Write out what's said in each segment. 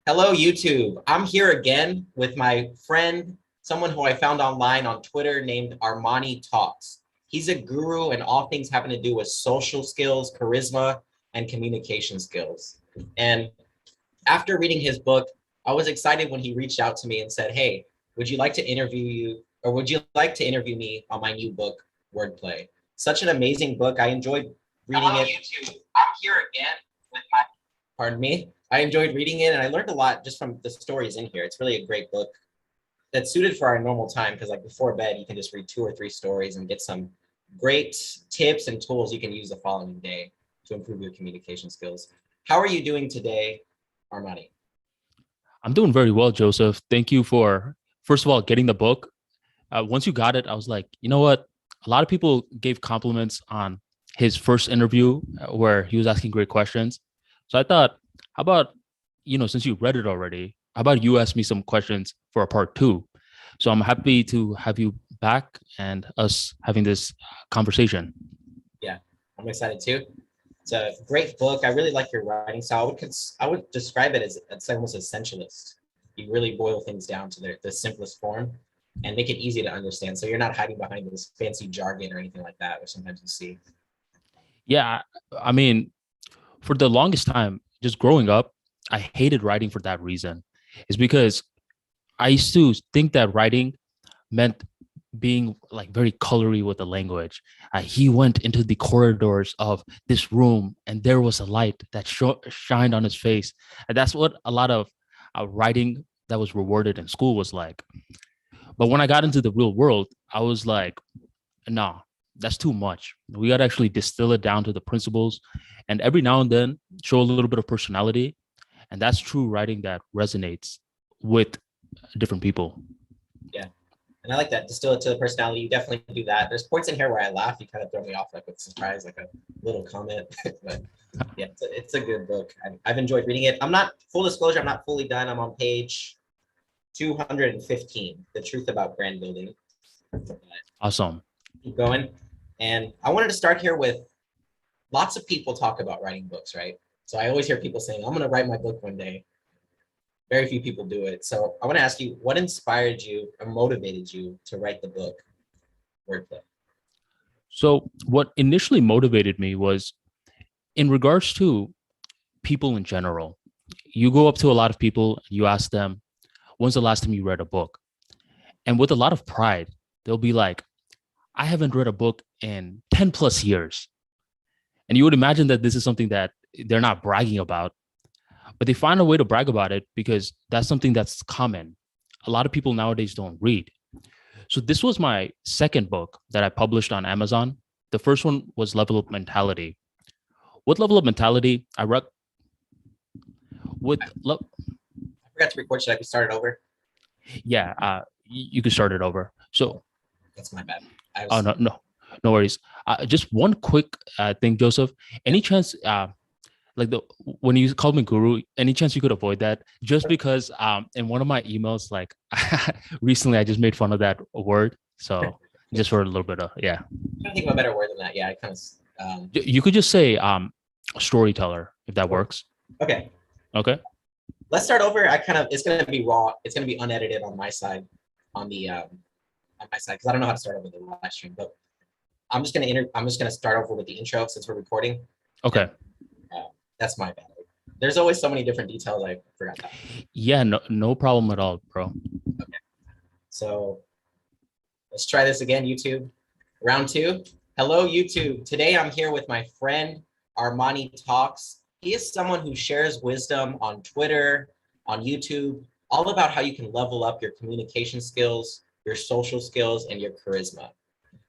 Hello, YouTube. I'm here again with my friend, someone who I found online on Twitter named ArmaniTalks. He's a guru in all things having to do with social skills, charisma, and communication skills. And after reading his book, I was excited when he reached out to me and said, "Hey, would you like to interview you, or would you like to interview me on my new book, Wordplay?" Such an amazing book. I enjoyed reading it. YouTube. I'm here again with my pardon me. I enjoyed reading it and I learned a lot just from the stories in here. It's really a great book that's suited for our normal time because like before bed, you can just read 2 or 3 stories and get some great tips and tools you can use the following day to improve your communication skills. How are you doing today, Armani? I'm doing very well, Joseph. Thank you for, first of all, getting the book. Once you got it, I was like, you know what? A lot of people gave compliments on his first interview where he was asking great questions. So I thought, how about, since you read it already, how about you ask me some questions for a part two? So I'm happy to have you back and us having this conversation. Yeah, I'm excited too. It's a great book. I really like your writing style. I would describe it as it's almost essentialist. You really boil things down to the simplest form and make it easy to understand. So you're not hiding behind this fancy jargon or anything like that, which sometimes you see. Yeah, I mean, for the longest time, just growing up, I hated writing for that reason. It's because I used to think that writing meant being like very colory with the language. He went into the corridors of this room and there was a light that shined on his face. And that's what a lot of writing that was rewarded in school was like. But when I got into the real world, I was like, nah, that's too much. We got to actually distill it down to the principles and every now and then show a little bit of personality. And that's true writing that resonates with different people. Yeah. And I like that. Distill it to the personality. You definitely do that. There's points in here where I laugh. You kind of throw me off like with surprise, like a little comment. But yeah, it's a good book. I've enjoyed reading it. I'm not, full disclosure, I'm not fully done. I'm on page 215, The Truth About Brand Building. Awesome. Keep going. And I wanted to start here with lots of people talk about writing books, right? So I always hear people saying, I'm going to write my book one day. Very few people do it. So I want to ask you, what inspired you or motivated you to write the book, Wordplay? So, what initially motivated me was in regards to people in general. You go up to a lot of people and you ask them, when's the last time you read a book? And with a lot of pride, they'll be like, I haven't read a book in 10 plus years. And you would imagine that this is something that they're not bragging about, but they find a way to brag about it because that's something that's common. A lot of people nowadays don't read. So this was my second book that I published on Amazon. The first one was Level Up Mentality. What Level Up Mentality? With I forgot to record. Should I start it over? Yeah, you could start it over. So that's my bad. Oh no worries. Just one quick thing, Joseph. Any chance, like when you called me guru, any chance you could avoid that? Just because in one of my emails, like recently, I just made fun of that word. So just for a little bit of I'm trying to think of a better word than that. Yeah, I kind of. You could just say storyteller if that works. Okay. Okay. Let's start over. It's gonna be raw. It's gonna be unedited on my side, on my side, because I don't know how to start over the live stream. But I'm just gonna start over with the intro since we're recording. Okay. That's my bad. There's always so many different details. I forgot that. Yeah, no problem at all, bro. Okay. So let's try this again, YouTube. Round 2. Hello, YouTube. Today I'm here with my friend ArmaniTalks. He is someone who shares wisdom on Twitter, on YouTube, all about how you can level up your communication skills, your social skills, and your charisma.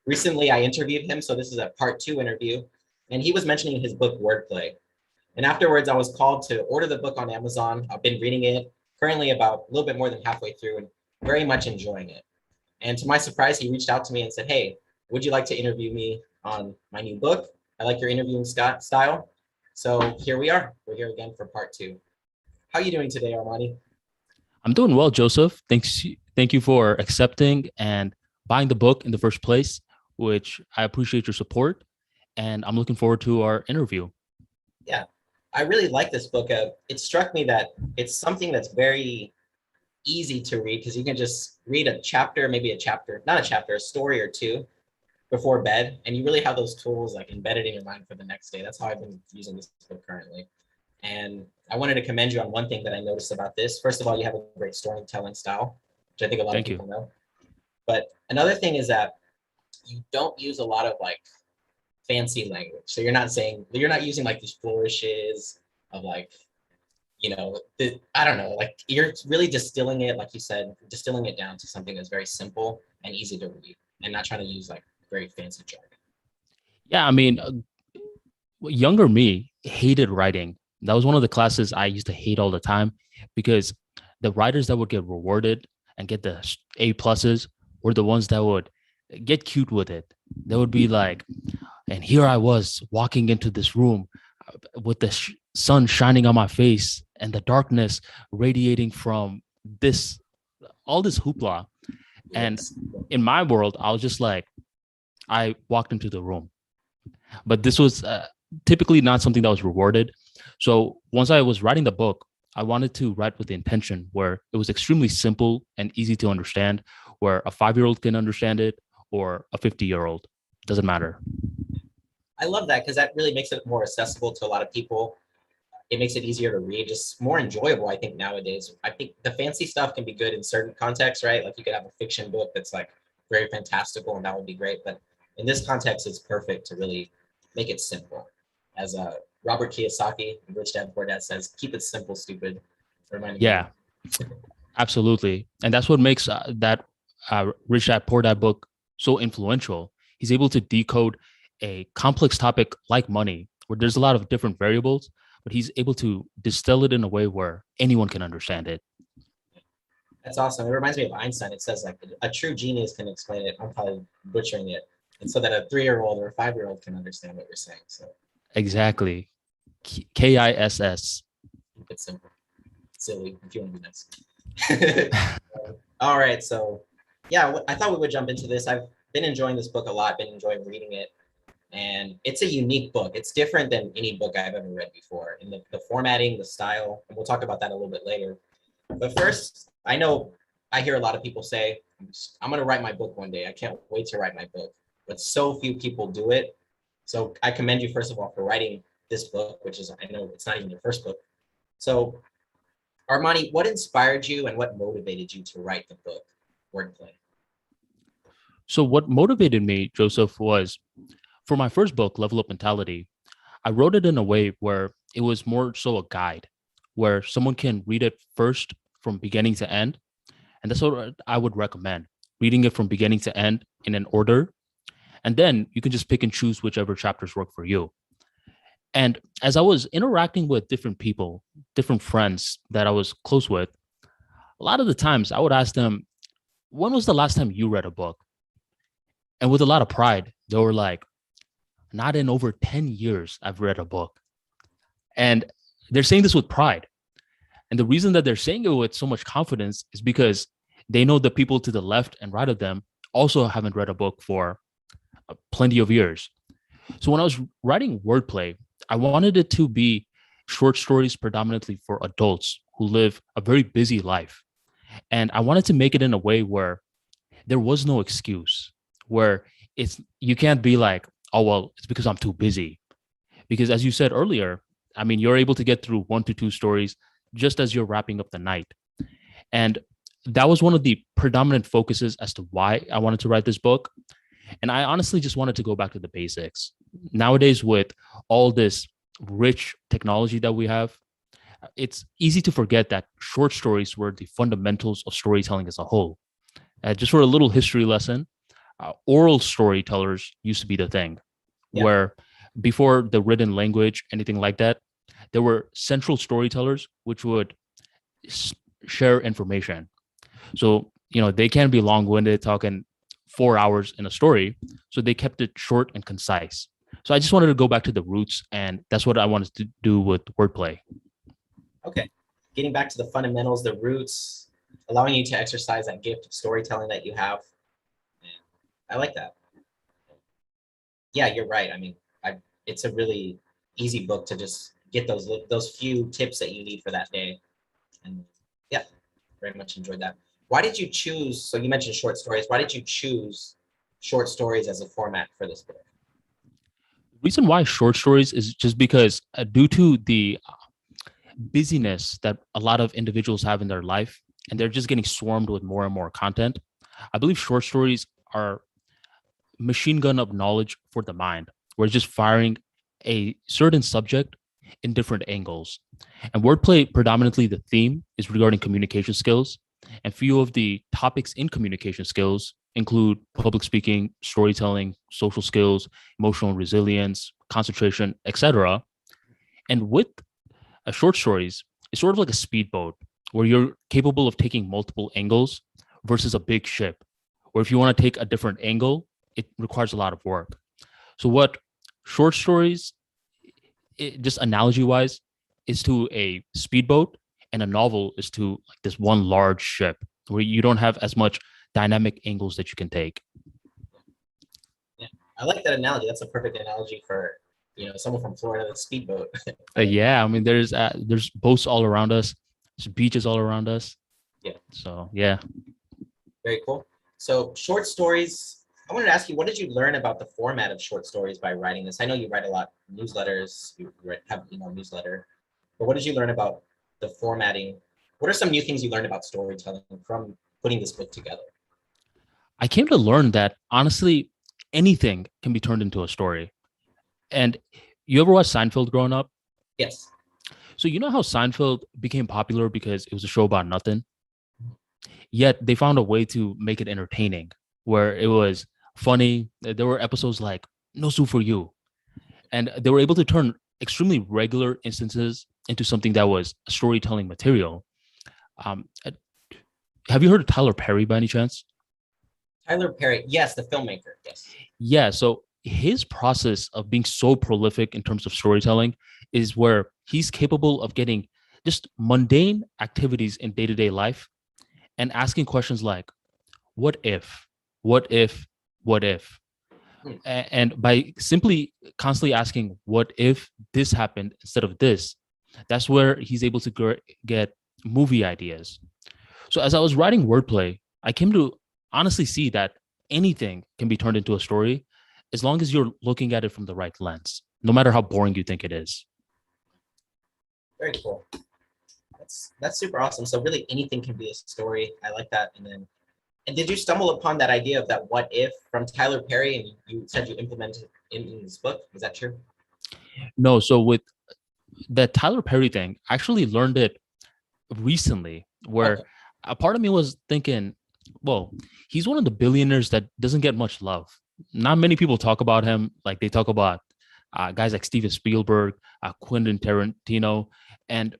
Recently, I interviewed him, so this is a part 2 interview, and he was mentioning his book, Wordplay. And afterwards, I was called to order the book on Amazon. I've been reading it, currently about a little bit more than halfway through, and very much enjoying it. And to my surprise, he reached out to me and said, "Hey, would you like to interview me on my new book? I like your interviewing style." So here we are. We're here again for part 2. How are you doing today, Armani? I'm doing well, Joseph. Thank you for accepting and buying the book in the first place, which I appreciate your support. And I'm looking forward to our interview. Yeah. I really like this book. It struck me that it's something that's very easy to read because you can just read a chapter, maybe a chapter, not a chapter, a story or two before bed, and you really have those tools like embedded in your mind for the next day. That's how I've been using this book currently. And I wanted to commend you on one thing that I noticed about this. First of all, you have a great storytelling style, which I think a lot of Thank you. people know. But another thing is that you don't use a lot of like fancy language. So you're not using like these flourishes of like, I don't know, like you're really distilling it, like you said, distilling it down to something that's very simple and easy to read and not trying to use like very fancy jargon. Yeah, I mean, younger me hated writing. That was one of the classes I used to hate all the time because the writers that would get rewarded and get the A pluses were the ones that would get cute with it. They would be like, and here I was walking into this room with the sun shining on my face and the darkness radiating from this, all this hoopla. And Yes. in my world, I was just like, I walked into the room. But this was typically not something that was rewarded. So once I was writing the book, I wanted to write with the intention where it was extremely simple and easy to understand, where a 5-year-old can understand it or a 50-year-old. Doesn't matter. I love that because that really makes it more accessible to a lot of people. It makes it easier to read, just more enjoyable, I think, nowadays. I think the fancy stuff can be good in certain contexts, right? Like you could have a fiction book that's like very fantastical and that would be great. But in this context, it's perfect to really make it simple. As Robert Kiyosaki, Rich Dad Poor Dad says, keep it simple, stupid. Reminding me of Yeah, absolutely. And that's what makes that Rich Dad Poor Dad book so influential. He's able to decode a complex topic like money, where there's a lot of different variables, but he's able to distill it in a way where anyone can understand it. That's awesome. It reminds me of Einstein. It says like a true genius can explain it. I'm probably butchering it. And so that a 3-year-old or a 5-year-old can understand what you're saying. So Exactly. KISS. keep it simple, silly, if you want to be nice. All right. So yeah, I thought we would jump into this. I've been enjoying this book a lot, been enjoying reading it. And it's a unique book. It's different than any book I've ever read before in the formatting, the style, and we'll talk about that a little bit later. But first, I hear a lot of people say, I'm going to write my book one day. I can't wait to write my book. But so few people do it. So I commend you, first of all, for writing this book, which is, I know it's not even your first book. So, Armani, what inspired you and what motivated you to write the book, Wordplay? So, what motivated me, Joseph, was for my first book, Level Up Mentality, I wrote it in a way where it was more so a guide, where someone can read it first from beginning to end. And that's what I would recommend, reading it from beginning to end in an order. And then you can just pick and choose whichever chapters work for you. And as I was interacting with different people, different friends that I was close with, a lot of the times I would ask them, when was the last time you read a book? And with a lot of pride, they were like, not in over 10 years, I've read a book. And they're saying this with pride. And the reason that they're saying it with so much confidence is because they know the people to the left and right of them also haven't read a book for plenty of years. So when I was writing Wordplay, I wanted it to be short stories predominantly for adults who live a very busy life. And I wanted to make it in a way where there was no excuse, where it's you can't be like, oh, well, it's because I'm too busy. Because as you said earlier, I mean, you're able to get through 1 to 2 stories just as you're wrapping up the night. And that was one of the predominant focuses as to why I wanted to write this book. And I honestly just wanted to go back to the basics. Nowadays, with all this rich technology that we have, it's easy to forget that short stories were the fundamentals of storytelling as a whole. Just for a little history lesson, oral storytellers used to be the thing, Yeah. where before the written language, anything like that, there were central storytellers which would share information. So, they can be long winded, talking 4 hours in a story. So they kept it short and concise. So I just wanted to go back to the roots, and that's what I wanted to do with Wordplay. Okay. Getting back to the fundamentals, the roots, allowing you to exercise that gift of storytelling that you have. And I like that. Yeah, you're right. I mean, it's a really easy book to just get those few tips that you need for that day. And yeah, very much enjoyed that. Why did you choose? So you mentioned short stories. Why did you choose short stories as a format for this book? The reason why short stories is just because due to the busyness that a lot of individuals have in their life, and they're just getting swarmed with more and more content. I believe short stories are machine gun of knowledge for the mind. We're just firing a certain subject in different angles. And wordplay, predominantly the theme, is regarding communication skills. And few of the topics in communication skills include public speaking, storytelling, social skills, emotional resilience, concentration, etc. And with short stories, it's sort of like a speedboat where you're capable of taking multiple angles versus a big ship, where if you want to take a different angle, it requires a lot of work. So what short stories, just analogy wise, is to a speedboat, and a novel is to like this one large ship where you don't have as much dynamic angles that you can take. Yeah, I like that analogy. That's a perfect analogy for someone from Florida, the speedboat. Yeah, I mean there's boats all around us, there's beaches all around us. Yeah. So yeah. Very cool. So short stories. I wanted to ask you, what did you learn about the format of short stories by writing this? I know you write a lot of newsletters, you have newsletter, but what did you learn about the formatting? What are some new things you learned about storytelling from putting this book together? I came to learn that honestly, anything can be turned into a story. And you ever watch Seinfeld growing up? Yes. So you know how Seinfeld became popular because it was a show about nothing? Yet they found a way to make it entertaining, where it was funny. There were episodes like No Soup for You. And they were able to turn extremely regular instances into something that was storytelling material. Um, have you heard of Tyler Perry by any chance? Tyler Perry. Yes, the filmmaker. Yes. Yeah. So his process of being so prolific in terms of storytelling is where he's capable of getting just mundane activities in day to day life and asking questions like, what if, what if, what if? And by simply constantly asking, what if this happened instead of this? That's where he's able to get movie ideas. So as I was writing wordplay, I came to honestly see that anything can be turned into a story as long as you're looking at it from the right lens, no matter how boring you think it is. Very cool. That's super awesome. So really anything can be a story. I like that. And did you stumble upon that idea of that what if from Tyler Perry, and you said you implemented it in this book? Is that true? No, so with the Tyler Perry thing, I actually learned it recently, where Okay. a part of me was thinking, well, he's one of the billionaires that doesn't get much love. Not many people talk about him like they talk about guys like Steven Spielberg, Quentin Tarantino. And,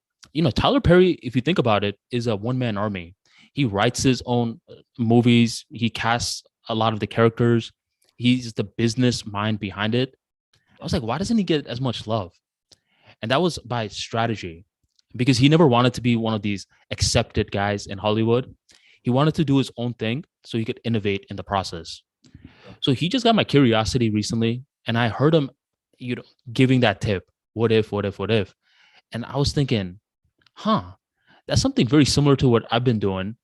Tyler Perry, if you think about it, is a one-man army. He writes his own movies. He casts a lot of the characters. He's the business mind behind it. I was like, why doesn't he get as much love? And that was by strategy, because he never wanted to be one of these accepted guys in Hollywood. He wanted to do his own thing so he could innovate in the process. So he just got my curiosity recently, and I heard him, giving that tip. What if, what if, what if? And I was thinking, huh, that's something very similar to what I've been doing.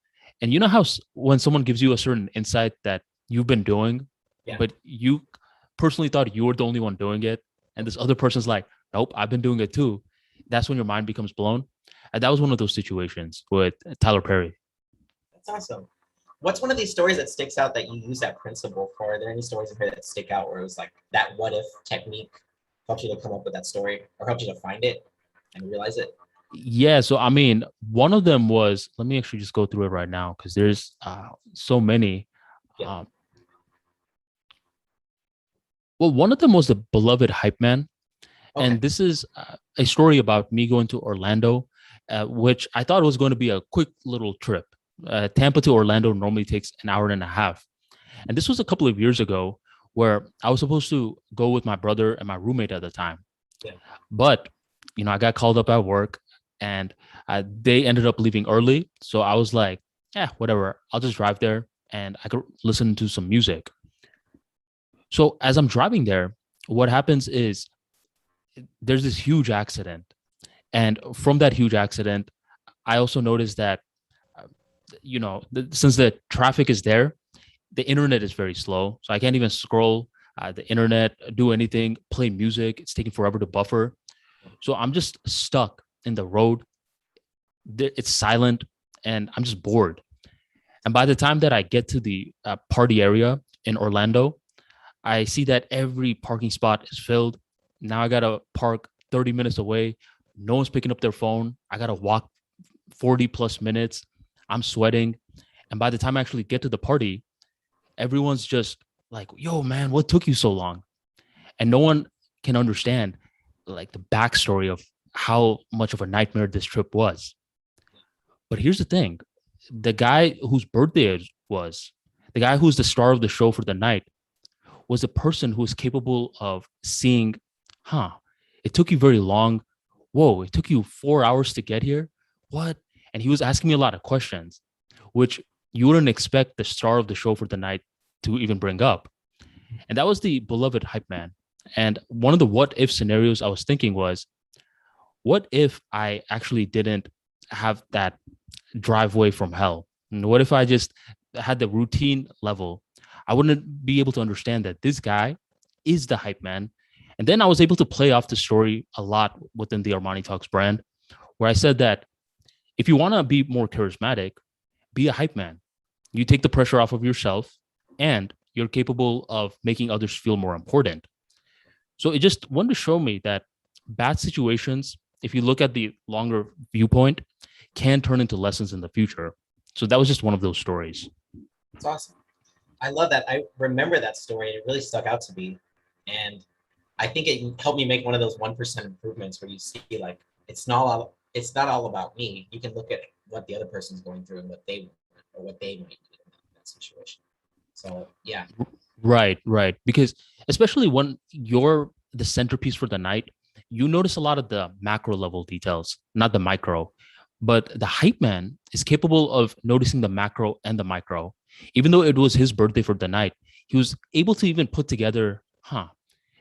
And you know how when someone gives you a certain insight that you've been doing, Yeah. but you personally thought you were the only one doing it, and this other person's like, nope, I've been doing it too. That's when your mind becomes blown. And that was one of those situations with Tyler Perry. That's awesome. What's one of these stories that sticks out that you use that principle for? Are there any stories in here that stick out where it was like that what if technique helped you to come up with that story or helped you to find it and realize it? Yeah. So, I mean, one of them was, let me actually just go through it right now because there's so many. Yeah. Well, one of them was the beloved hype man. Okay. And this is a story about me going to Orlando, which I thought was going to be a quick little trip. Tampa to Orlando normally takes an hour and a half. And this was a couple of years ago where I was supposed to go with my brother and my roommate at the time. Yeah. But, I got called up at work and they ended up leaving early. So I was like, yeah, whatever. I'll just drive there and I could listen to some music. So as I'm driving there, what happens is there's this huge accident And from that huge accident, I also noticed that, uh, since the traffic is there, the internet is very slow. So I can't even scroll the internet, do anything, play music. It's taking forever to buffer. So I'm just stuck in the road. It's silent and I'm just bored. And by the time that I get to the party area in Orlando, I see that every parking spot is filled. Now I got to park 30 minutes away. No one's picking up their phone. I got to walk 40 plus minutes. I'm sweating. And by the time I actually get to the party, everyone's just like, yo, man, what took you so long? And no one can understand like the backstory of how much of a nightmare this trip was. But here's the thing, the guy whose birthday it was, the guy who's the star of the show for the night, was a person who was capable of seeing, it took you very long. Whoa, it took you 4 hours to get here. What? And he was asking me a lot of questions, which you wouldn't expect the star of the show for the night to even bring up. And that was the beloved hype man. And one of the what if scenarios I was thinking was, what if I actually didn't have that driveway from hell? And what if I just had the routine level? I wouldn't be able to understand that this guy is the hype man. And then I was able to play off the story a lot within the ArmaniTalks brand, where I said that if you want to be more charismatic, be a hype man. You take the pressure off of yourself and you're capable of making others feel more important. So it just wanted to show me that bad situations, if you look at the longer viewpoint, can turn into lessons in the future. So that was just one of those stories. It's awesome. I love that. I remember that story. It really stuck out to me. And I think it helped me make one of those 1% improvements where you see like, it's not all about me. You can look at what the other person's going through and what they want or what they might do in that situation. So yeah. Right. Because especially when you're the centerpiece for the night, you notice a lot of the macro level details, not the micro. But the hype man is capable of noticing the macro and the micro. Even though it was his birthday for the night, he was able to even put together,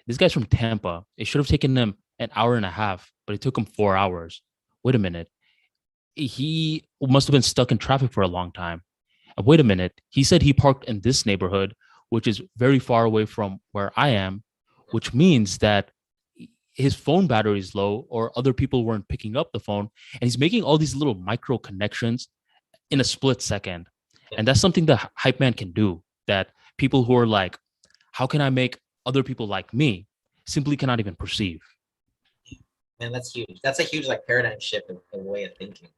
this guy's from Tampa. It should have taken him an hour and a half, but it took him 4 hours. Wait a minute. He must have been stuck in traffic for a long time. And wait a minute. He said he parked in this neighborhood, which is very far away from where I am, which means that his phone battery is low or other people weren't picking up the phone. And he's making all these little micro connections in a split second. And that's something that hype man can do, that people who are like, how can I make other people like me, simply cannot even perceive. Man, that's huge. That's a huge like paradigm shift in the way of thinking.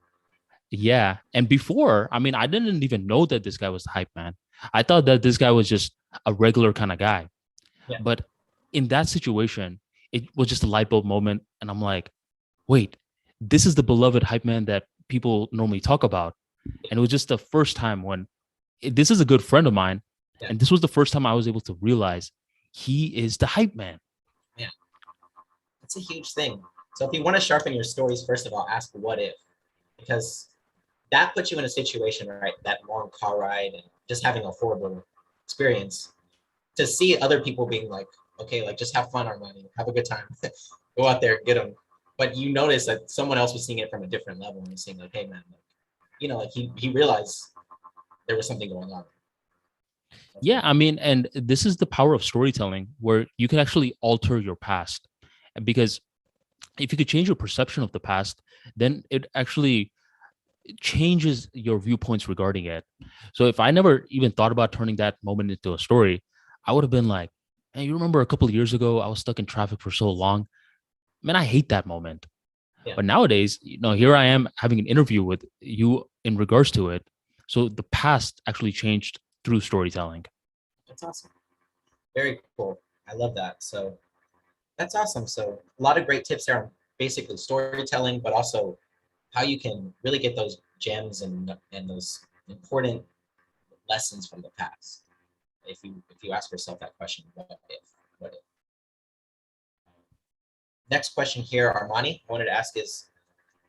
Yeah. And before, I mean, I didn't even know that this guy was the hype man. I thought that this guy was just a regular kind of guy. Yeah. But in that situation, it was just a light bulb moment. And I'm like, wait, this is the beloved hype man that people normally talk about. And it was just the first time when this is a good friend of mine. Yeah. And this was the first time I was able to realize he is the hype man. Yeah. That's a huge thing. So if you want to sharpen your stories, first of all, ask what if, because that puts you in a situation, right? That long car ride and just having a horrible experience, to see other people being like, okay, like just have fun, Armani, have a good time, go out there, get them. But you notice that someone else was seeing it from a different level and was saying like, hey man, like, like he realized there was something going on. Yeah, I mean, and this is the power of storytelling, where you can actually alter your past. Because if you could change your perception of the past, then it actually changes your viewpoints regarding it. So if I never even thought about turning that moment into a story, I would have been like, hey, you remember a couple of years ago, I was stuck in traffic for so long. Man, I hate that moment. Yeah. But nowadays, here I am having an interview with you in regards to it. So the past actually changed through storytelling. That's awesome. Very cool. I love that. So that's awesome. So a lot of great tips there on basically storytelling, but also how you can really get those gems and those important lessons from the past. If you ask yourself that question, what if? Next question here, Armani, I wanted to ask is,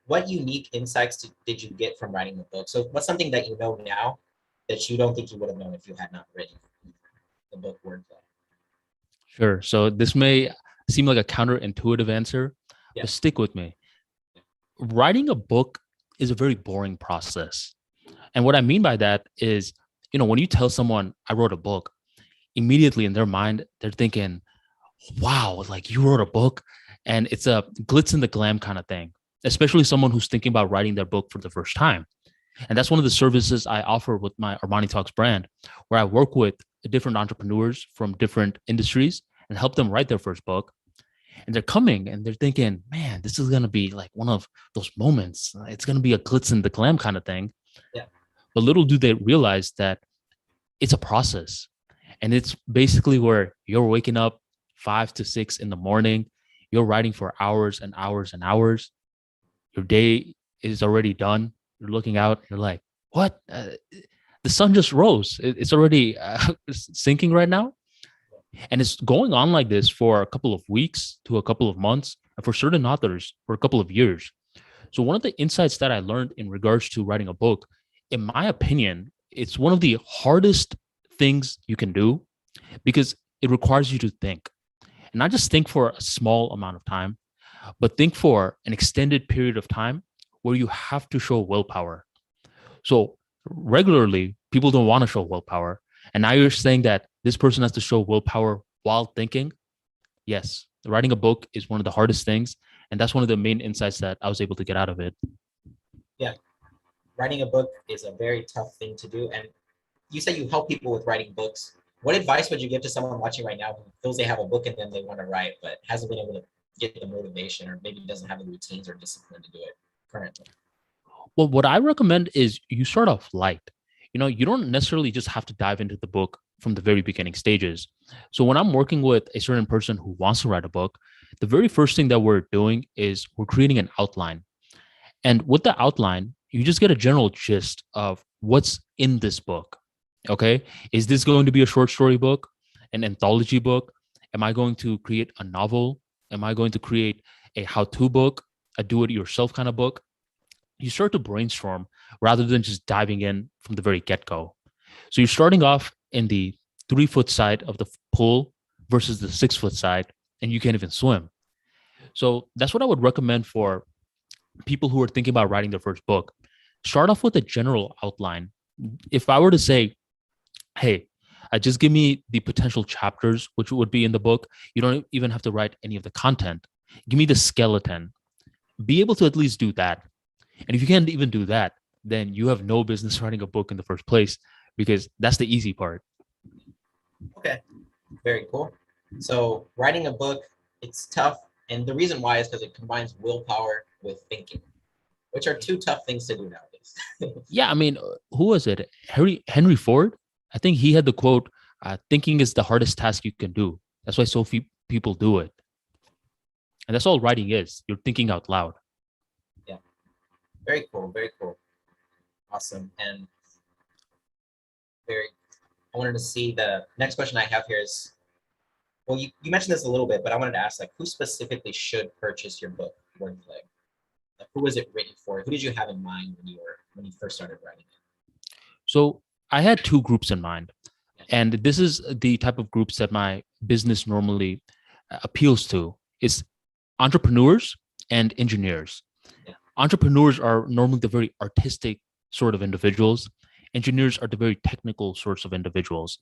what unique insights did you get from writing the book? So what's something that you know now that you don't think you would have known if you had not written the book wordplay? Sure. So this may seem like a counterintuitive answer, but stick with me. writing a book is a very boring process. And what I mean by that is, when you tell someone I wrote a book, immediately in their mind, they're thinking, wow, like you wrote a book, and it's a glitz and the glam kind of thing, especially someone who's thinking about writing their book for the first time. And that's one of the services I offer with my ArmaniTalks brand, where I work with different entrepreneurs from different industries and help them write their first book. And they're coming and they're thinking, man, this is going to be like one of those moments. It's going to be a glitz and the glam kind of thing. Yeah. But little do they realize that it's a process. And it's basically where you're waking up 5 to 6 in the morning, you're writing for hours and hours and hours. Your day is already done. You're looking out, you're like, what? The sun just rose. It's already sinking right now. And it's going on like this for a couple of weeks to a couple of months, and for certain authors, for a couple of years. So, one of the insights that I learned in regards to writing a book, in my opinion, it's one of the hardest things you can do because it requires you to think, and not just think for a small amount of time, but think for an extended period of time where you have to show willpower. So regularly, people don't want to show willpower. And now you're saying that this person has to show willpower while thinking. Yes, writing a book is one of the hardest things. And that's one of the main insights that I was able to get out of it. Yeah. Writing a book is a very tough thing to do. And you say you help people with writing books. What advice would you give to someone watching right now who feels they have a book in them they want to write, but hasn't been able to get the motivation, or maybe doesn't have the routines or discipline to do it currently? Well, what I recommend is you start off light. You don't necessarily just have to dive into the book from the very beginning stages. So when I'm working with a certain person who wants to write a book, the very first thing that we're doing is we're creating an outline. And with the outline, you just get a general gist of what's in this book. Okay. Is this going to be a short story book, an anthology book? Am I going to create a novel? Am I going to create a how to book, a do it yourself kind of book? You start to brainstorm rather than just diving in from the very get go. So you're starting off in the 3 foot side of the pool versus the 6 foot side, and you can't even swim. So that's what I would recommend for people who are thinking about writing their first book. Start off with a general outline. If I were to say, hey, just give me the potential chapters, which would be in the book, you don't even have to write any of the content. Give me the skeleton. Be able to at least do that. And if you can't even do that, then you have no business writing a book in the first place, because that's the easy part. Okay, very cool. So writing a book, it's tough. And the reason why is because it combines willpower with thinking, which are two tough things to do nowadays. Yeah, I mean, who was it? Henry Ford? I think he had the quote, thinking is the hardest task you can do. That's why so few people do it. And that's all writing is. You're thinking out loud. Yeah, very cool, very cool. Awesome. And I wanted to see, the next question I have here is, well, you mentioned this a little bit, but I wanted to ask, like, who specifically should purchase your book, Wordplay? Like, who was it written for? Who did you have in mind when you first started writing it? So I had two groups in mind. And this is the type of groups that my business normally appeals to, is entrepreneurs and engineers. Yeah. Entrepreneurs are normally the very artistic sort of individuals. Engineers are the very technical sorts of individuals.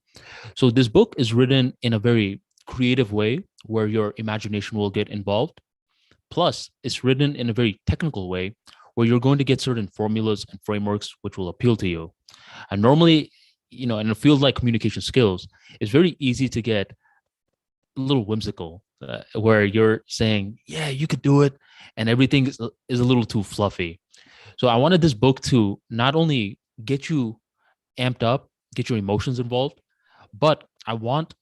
So this book is written in a very creative way where your imagination will get involved. Plus, it's written in a very technical way where you're going to get certain formulas and frameworks which will appeal to you. And normally, in a field like communication skills, it's very easy to get a little whimsical, where you're saying, yeah, you could do it, and everything is a little too fluffy. So I wanted this book to not only get you amped up, get your emotions involved, but I want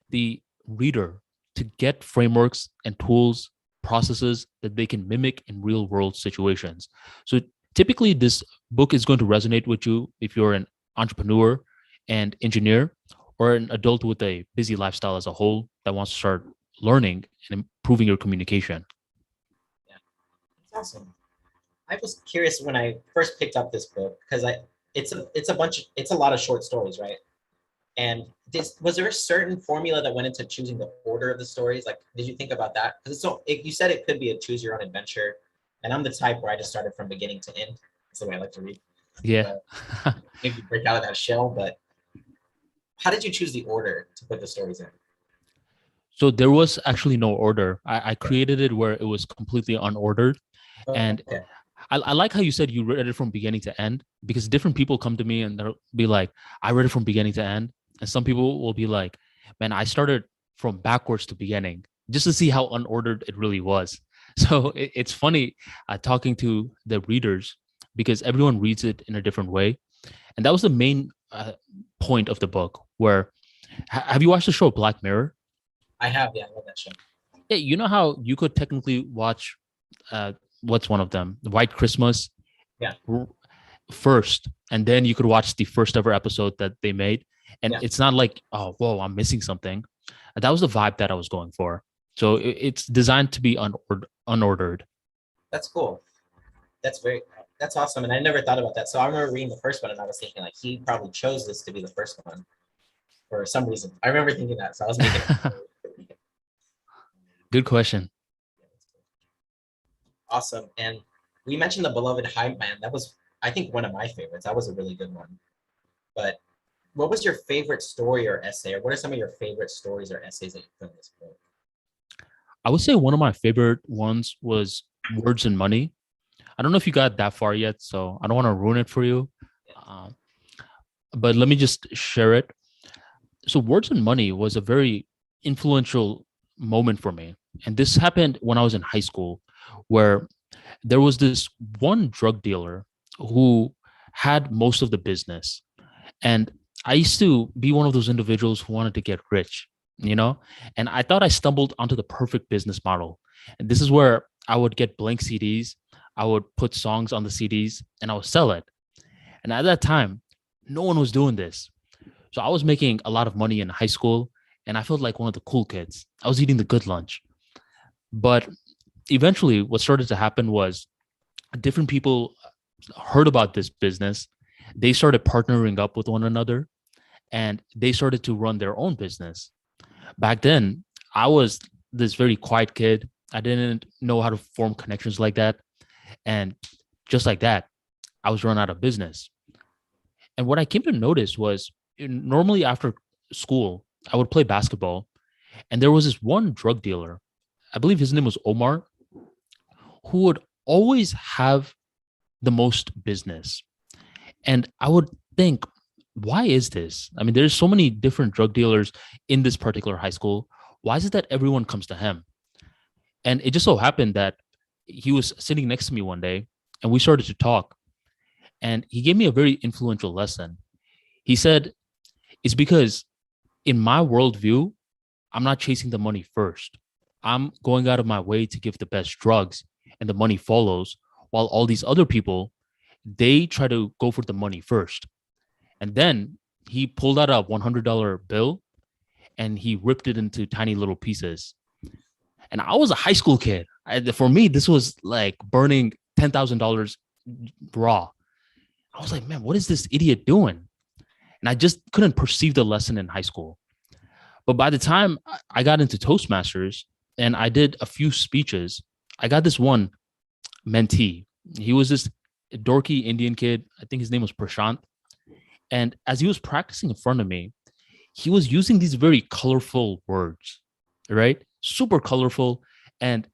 the reader to get frameworks and tools, processes that they can mimic in real world situations. So typically, this book is going to resonate with you if you're an entrepreneur and engineer, or an adult with a busy lifestyle as a whole that wants to start learning and improving your communication. Yeah, that's awesome. I was curious when I first picked up this book, because it's a lot of short stories, right? And was there a certain formula that went into choosing the order of the stories? Like, did you think about that? Because you said it could be a choose your own adventure. And I'm the type where I just started from beginning to end. That's the way I like to read. Yeah. But maybe break out of that shell. But how did you choose the order to put the stories in? So there was actually no order. I Okay. created it where it was completely unordered. And Okay. I like how you said you read it from beginning to end, because different people come to me and they'll be like, I read it from beginning to end. And some people will be like, man, I started from backwards to beginning just to see how unordered it really was. So it's funny talking to the readers, because everyone reads it in a different way. And that was the main point of the book. Where have you watched the show Black Mirror? I have, yeah, I love that show. Yeah, you know how you could technically watch what's one of them, the White Christmas, Yeah. first, and then you could watch the first ever episode that they made, and Yeah. it's not like, oh, whoa, I'm missing something. That was the vibe that I was going for. So it's designed to be unordered. That's cool. That's very that's awesome. And I never thought about that. So I remember reading the first one and I was thinking like he probably chose this to be the first one for some reason. I remember thinking that. So I was making Good question. awesome. And we mentioned the beloved hype man. That was I think one of my favorites. That was a really good one. But what was your favorite story or essay, or what are some of your favorite stories or essays that you put in this book? I would say one of my favorite ones was Words and Money. I don't know if you got that far yet, so I don't want to ruin it for you. Um, but let me just share it. So, Words and Money was a very influential moment for me. And this happened when I was in high school, where there was this one drug dealer who had most of the business. And I used to be one of those individuals who wanted to get rich, you know? And I thought I stumbled onto the perfect business model. And this is where I would get blank CDs, I would put songs on the CDs, and I would sell it. And at that time, no one was doing this. So I was making a lot of money in high school, and I felt like one of the cool kids. I was eating the good lunch. But eventually, what started to happen was different people heard about this business. They started partnering up with one another, and they started to run their own business. Back then, I was this very quiet kid. I didn't know how to form connections like that. And just like that, I was run out of business. And what I came to notice was, normally after school, I would play basketball. And there was this one drug dealer, I believe his name was Omar, who would always have the most business. And I would think, why is this? I mean, there's so many different drug dealers in this particular high school. Why is it that everyone comes to him? And it just so happened that he was sitting next to me one day and we started to talk. And he gave me a very influential lesson. He said, it's because in my worldview, I'm not chasing the money first. I'm going out of my way to give the best drugs, and the money follows, while all these other people, they try to go for the money first. And then he pulled out a $100 bill and he ripped it into tiny little pieces. And I was a high school kid. For me, this was like burning $10,000 raw. I was like, man, what is this idiot doing? And I just couldn't perceive the lesson in high school. But by the time I got into Toastmasters and I did a few speeches, I got this one mentee. He was this dorky Indian kid. I think his name was Prashant. And as he was practicing in front of me, he was using these very colorful words, right? Super colorful. And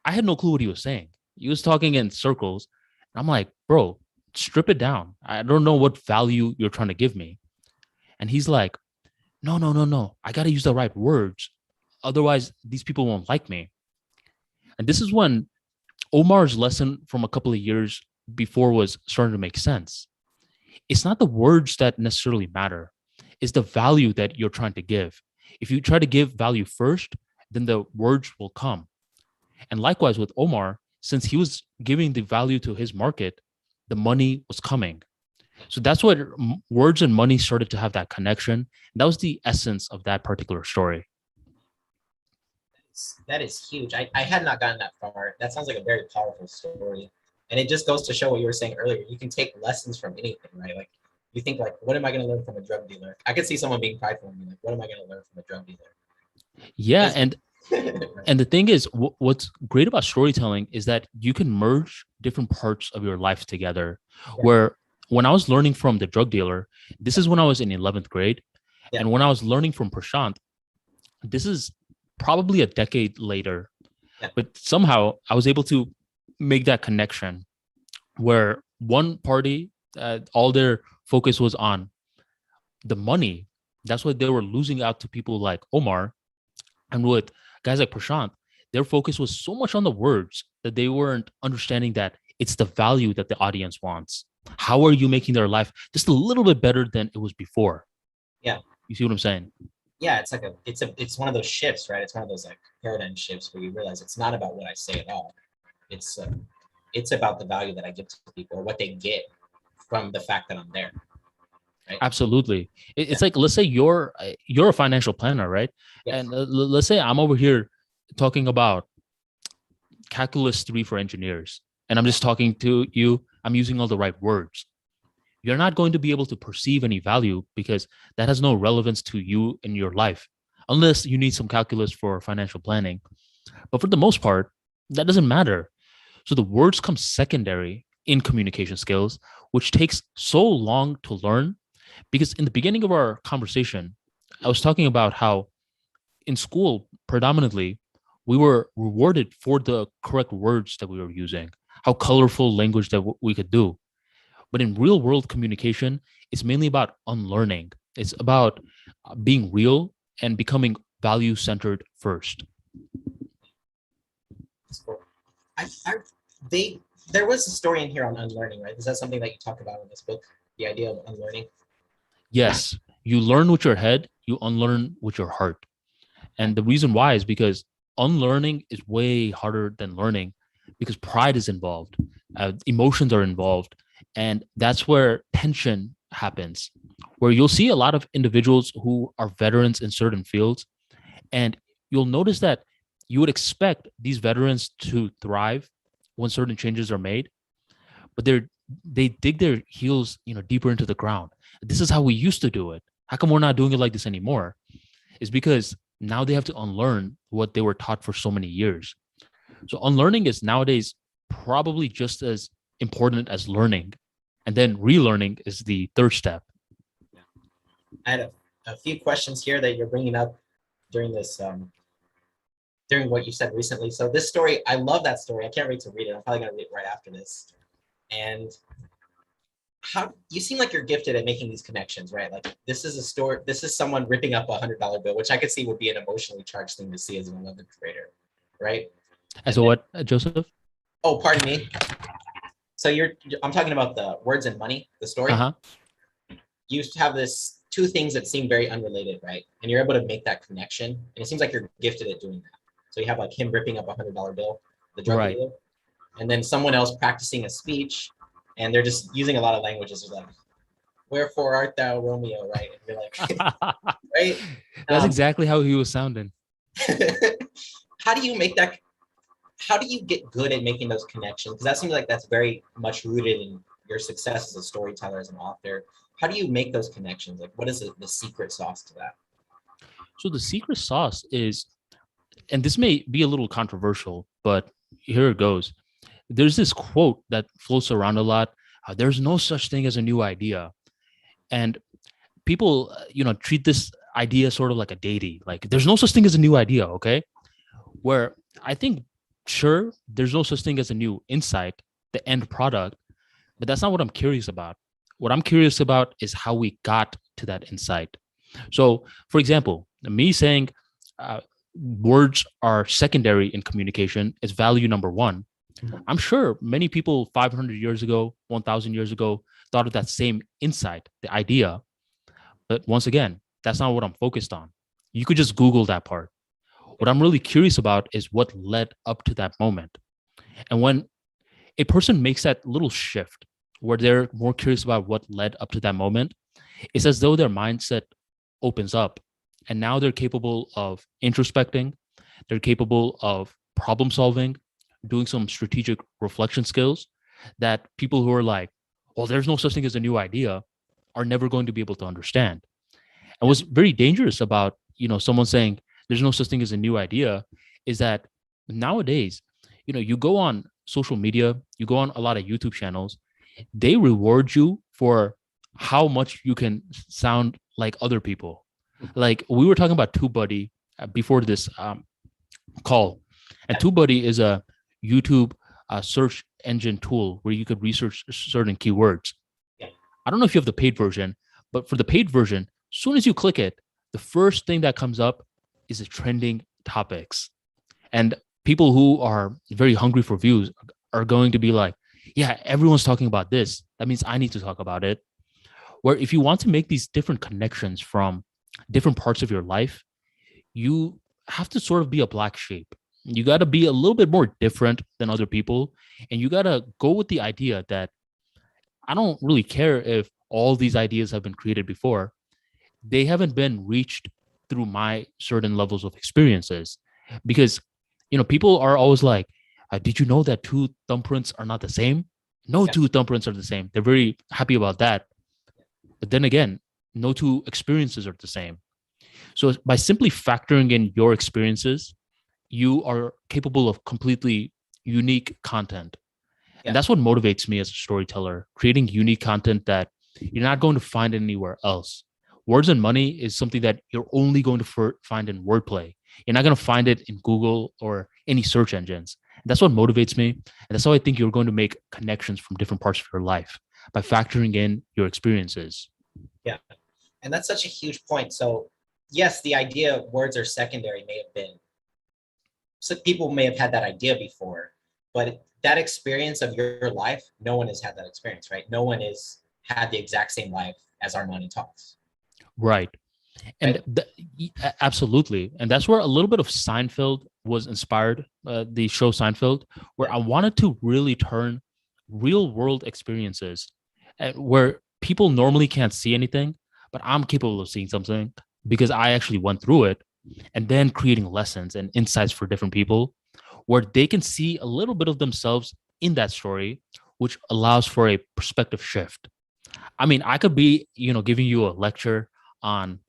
I had no clue what he was saying. He was talking in circles. And I'm like, bro, strip it down. I don't know what value you're trying to give me. And he's like, no, no, no, no. I got to use the right words. Otherwise, these people won't like me. And this is when Omar's lesson from a couple of years before was starting to make sense. It's not the words that necessarily matter. It's the value that you're trying to give. If you try to give value first, then the words will come. And likewise with Omar, since he was giving the value to his market, the money was coming. So that's what words and money started to have that connection. That was the essence of that particular story. That is huge. I had not gotten that far. That sounds like a very powerful story. And it just goes to show what you were saying earlier. You can take lessons from anything, right? Like you think like, what am I going to learn from a drug dealer? I could see someone being prideful and be like, what am I going to learn from a drug dealer? Yeah. Because And And the thing is, what's great about storytelling is that you can merge different parts of your life together. Yeah. Where when I was learning from the drug dealer, this is when I was in 11th grade. Yeah. And when I was learning from Prashant, this is probably a decade later. Yeah. But somehow I was able to make that connection where one party, all their focus was on the money. That's why they were losing out to people like Omar. And with guys like Prashant, their focus was so much on the words that they weren't understanding that it's the value that the audience wants. How are you making their life just a little bit better than it was before? Yeah. You see what I'm saying? Yeah, it's one of those shifts, right? It's one of those like paradigm shifts where you realize it's not about what I say at all. It's about the value that I give to people or what they get from the fact that I'm there. Right? Absolutely. It's like, let's say you're a financial planner, right? Yes. And let's say I'm over here talking about calculus 3 for engineers, and I'm just talking to you. I'm using all the right words. You're not going to be able to perceive any value because that has no relevance to you in your life, unless you need some calculus for financial planning. But for the most part, that doesn't matter. So the words come secondary in communication skills, which takes so long to learn. Because in the beginning of our conversation, I was talking about how in school, predominantly, we were rewarded for the correct words that we were using, how colorful language that we could do. But in real world communication, it's mainly about unlearning. It's about being real and becoming value centered first. Cool. They there was a story in here on unlearning, right? Is that something that you talk about in this book? The idea of unlearning? Yes, you learn with your head, you unlearn with your heart. And the reason why is because unlearning is way harder than learning because pride is involved, emotions are involved. And that's where tension happens, where you'll see a lot of individuals who are veterans in certain fields. And you'll notice that you would expect these veterans to thrive when certain changes are made, but they dig their heels, deeper into the ground. This is how we used to do it. How come we're not doing it like this anymore? Is because now they have to unlearn what they were taught for so many years. So unlearning is nowadays probably just as important as learning. And then relearning is the third step. I had a few questions here that you're bringing up during this, during what you said recently. So this story, I love that story. I can't wait to read it. I'm probably going to read it right after this. And how you seem like you're gifted at making these connections, right? Like this is a story. This is someone ripping up $100 bill, which I could see would be an emotionally charged thing to see as an 11th grader, right? And so what, Joseph? Oh, pardon me. So I'm talking about the words and money, the story. Uh-huh. You have this two things that seem very unrelated, right? And you're able to make that connection. And it seems like you're gifted at doing that. So you have like him ripping up $100 bill, the drug Right. dealer, and then someone else practicing a speech, and they're just using a lot of languages like, "Wherefore art thou, Romeo?" Right? And you're like, right? That's exactly how he was sounding. How do you make that? How do you get good at making those connections? Because that seems like that's very much rooted in your success as a storyteller, as an author. How do you make those connections? Like, what is the secret sauce to that? So the secret sauce is, and this may be a little controversial, but here it goes. There's this quote that floats around a lot. There's no such thing as a new idea. And people, treat this idea sort of like a deity. Like there's no such thing as a new idea, okay? Where I think, sure, there's no such thing as a new insight, the end product, but that's not what I'm curious about. What I'm curious about is how we got to that insight. So, for example, me saying words are secondary in communication is value number one. I'm sure many people 500 years ago, 1,000 years ago, thought of that same insight, the idea. But once again, that's not what I'm focused on. You could just Google that part. What I'm really curious about is what led up to that moment. And when a person makes that little shift where they're more curious about what led up to that moment, it's as though their mindset opens up. And now they're capable of introspecting, they're capable of problem solving, doing some strategic reflection skills that people who are like, well, there's no such thing as a new idea, are never going to be able to understand. And what's very dangerous about, someone saying there's no such thing as a new idea, is that nowadays, you go on social media, you go on a lot of YouTube channels, they reward you for how much you can sound like other people. Like we were talking about TubeBuddy before this call, and TubeBuddy is a YouTube search engine tool where you could research certain keywords. I don't know if you have the paid version, but for the paid version, as soon as you click it, the first thing that comes up is the trending topics. And people who are very hungry for views are going to be like, yeah, everyone's talking about this. That means I need to talk about it. Where if you want to make these different connections from different parts of your life, you have to sort of be a black sheep. You got to be a little bit more different than other people. And you got to go with the idea that I don't really care if all these ideas have been created before. They haven't been reached through my certain levels of experiences. Because, people are always like, did you know that two thumbprints are not the same? No two thumbprints are the same. They're very happy about that. But then again, no two experiences are the same. So by simply factoring in your experiences, you are capable of completely unique content. And that's what motivates me as a storyteller, creating unique content that you're not going to find anywhere else. Words and money is something that you're only going to find in wordplay. You're not going to find it in Google or any search engines. That's what motivates me. And that's how I think you're going to make connections from different parts of your life by factoring in your experiences. Yeah. And that's such a huge point. So yes, the idea of words are secondary may have been, so people may have had that idea before, but that experience of your life, no one has had that experience, right? No one has had the exact same life as Armani Talks. Right. And absolutely. And that's where a little bit of Seinfeld was inspired, the show Seinfeld, where I wanted to really turn real world experiences where people normally can't see anything, but I'm capable of seeing something because I actually went through it, and then creating lessons and insights for different people where they can see a little bit of themselves in that story, which allows for a perspective shift. I mean, I could be, giving you a lecture on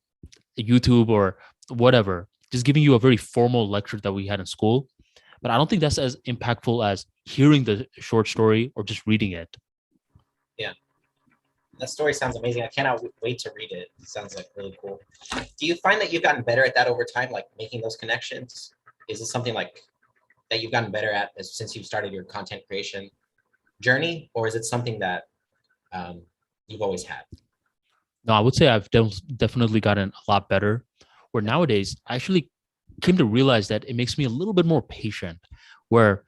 YouTube or whatever, just giving you a very formal lecture that we had in school. But I don't think that's as impactful as hearing the short story or just reading it. Yeah. That story sounds amazing. I cannot wait to read it. It sounds like really cool. Do you find that you've gotten better at that over time, like making those connections? Is it something like that you've gotten better at since you've started your content creation journey, or is it something that you've always had? No, I would say I've definitely gotten a lot better. Where nowadays I actually came to realize that it makes me a little bit more patient. Where,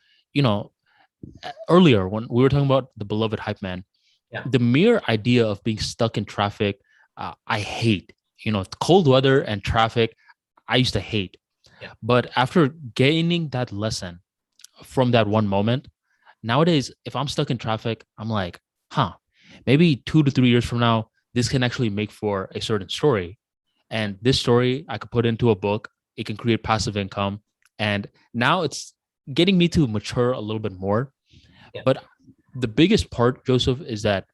earlier when we were talking about the beloved hype man, the mere idea of being stuck in traffic, I hate. Cold weather and traffic, I used to hate. But after gaining that lesson from that one moment, nowadays, if I'm stuck in traffic, I'm like, maybe 2 to 3 years from now, this can actually make for a certain story. And this story I could put into a book. It can create passive income. And now it's getting me to mature a little bit more. But the biggest part, Joseph, is that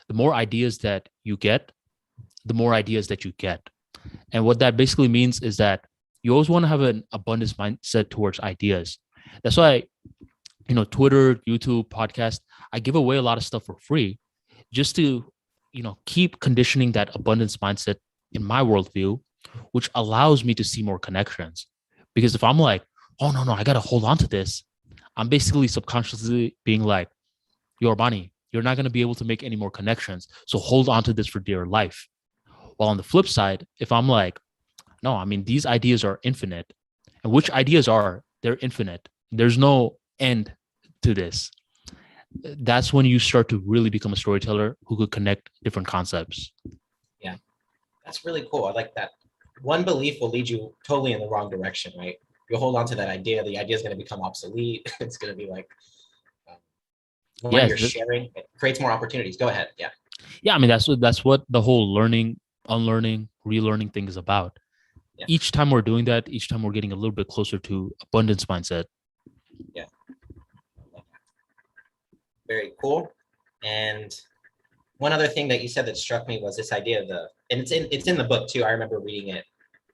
the more ideas that you get, the more ideas that you get. And what that basically means is that you always want to have an abundance mindset towards ideas. That's why, Twitter, YouTube, podcast, I give away a lot of stuff for free just to, keep conditioning that abundance mindset in my worldview, which allows me to see more connections. Because if I'm like, oh, no, I got to hold on to this, I'm basically subconsciously being like, yo, Armani, you're not going to be able to make any more connections. So hold on to this for dear life. While on the flip side, if I'm like, no, I mean, these ideas are infinite. And which ideas are? They're infinite. There's no end to this. That's when you start to really become a storyteller who could connect different concepts. Yeah, that's really cool. I like that. One belief will lead you totally in the wrong direction, right? You'll hold on to that idea. The idea is going to become obsolete. It's going to be like, when you're sharing, it creates more opportunities. Go ahead. Yeah. Yeah, I mean, that's what the whole learning, unlearning, relearning thing is about. Each time we're doing that, each time we're getting a little bit closer to abundance mindset. Yeah. Very cool. And one other thing that you said that struck me was this idea of and it's in the book too. I remember reading it.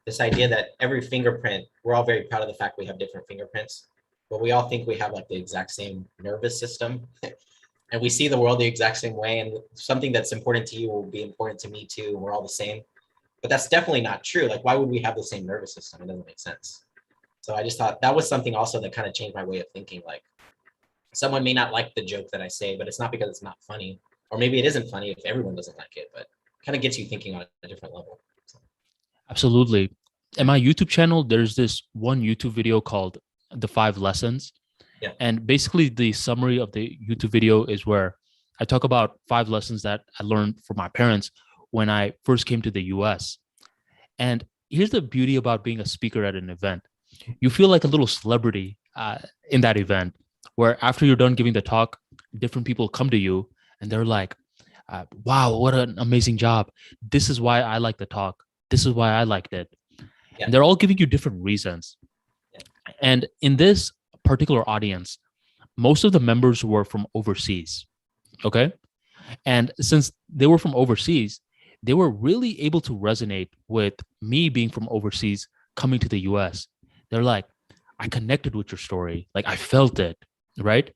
this idea that every fingerprint, we're all very proud of the fact we have different fingerprints, but we all think we have like the exact same nervous system. And we see the world the exact same way. And something that's important to you will be important to me too. We're all the same. But that's definitely not true. Like, why would we have the same nervous system? It doesn't make sense. So I just thought that was something also that kind of changed my way of thinking. Like, someone may not like the joke that I say, but it's not because it's not funny. Or maybe it isn't funny if everyone doesn't like it, but kind of gets you thinking on a different level. So. Absolutely. In my YouTube channel, there's this one YouTube video called The 5 Lessons. Yeah. And basically the summary of the YouTube video is where I talk about 5 lessons that I learned from my parents when I first came to the US. And here's the beauty about being a speaker at an event. You feel like a little celebrity in that event, where after you're done giving the talk, different people come to you and they're like, wow, what an amazing job. This is why I like the talk. This is why I liked it. Yeah. And they're all giving you different reasons. Yeah. And in this particular audience, most of the members were from overseas. Okay. And since they were from overseas, they were really able to resonate with me being from overseas coming to the US. They're like, I connected with your story. Like, I felt it. Right.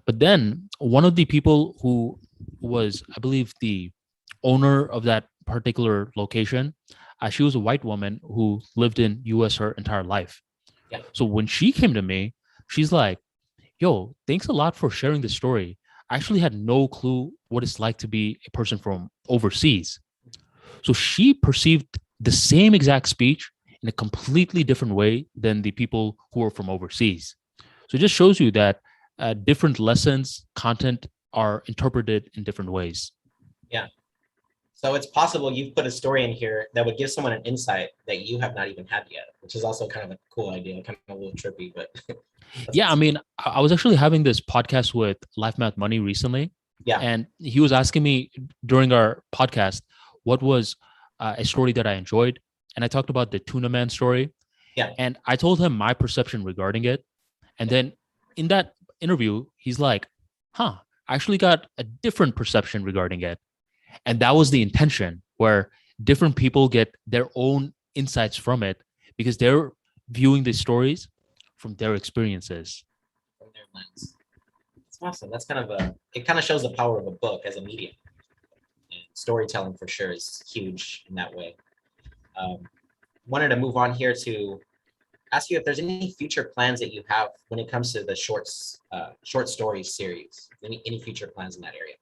But then one of the people who was, I believe, the owner of that particular location, she was a white woman who lived in US her entire life. Yeah. So when she came to me, she's like, yo, thanks a lot for sharing this story. I actually had no clue what it's like to be a person from overseas. So she perceived the same exact speech in a completely different way than the people who are from overseas. So it just shows you that different lessons, content are interpreted in different ways. Yeah. So it's possible you've put a story in here that would give someone an insight that you have not even had yet, which is also kind of a cool idea, kind of a little trippy, but. Yeah, I mean, I was actually having this podcast with Life Math Money recently. Yeah. And he was asking me during our podcast, what was a story that I enjoyed. And I talked about the Tuna Man story. Yeah. And I told him my perception regarding it. And then in that interview, he's like, I actually got a different perception regarding it. And that was the intention, where different people get their own insights from it because they're viewing the stories from their experiences. From their lens. It's awesome. That's kind of it kind of shows the power of a book as a medium. And storytelling for sure is huge in that way. Wanted to move on here to ask you if there's any future plans that you have when it comes to the short story series. Any future plans in that area?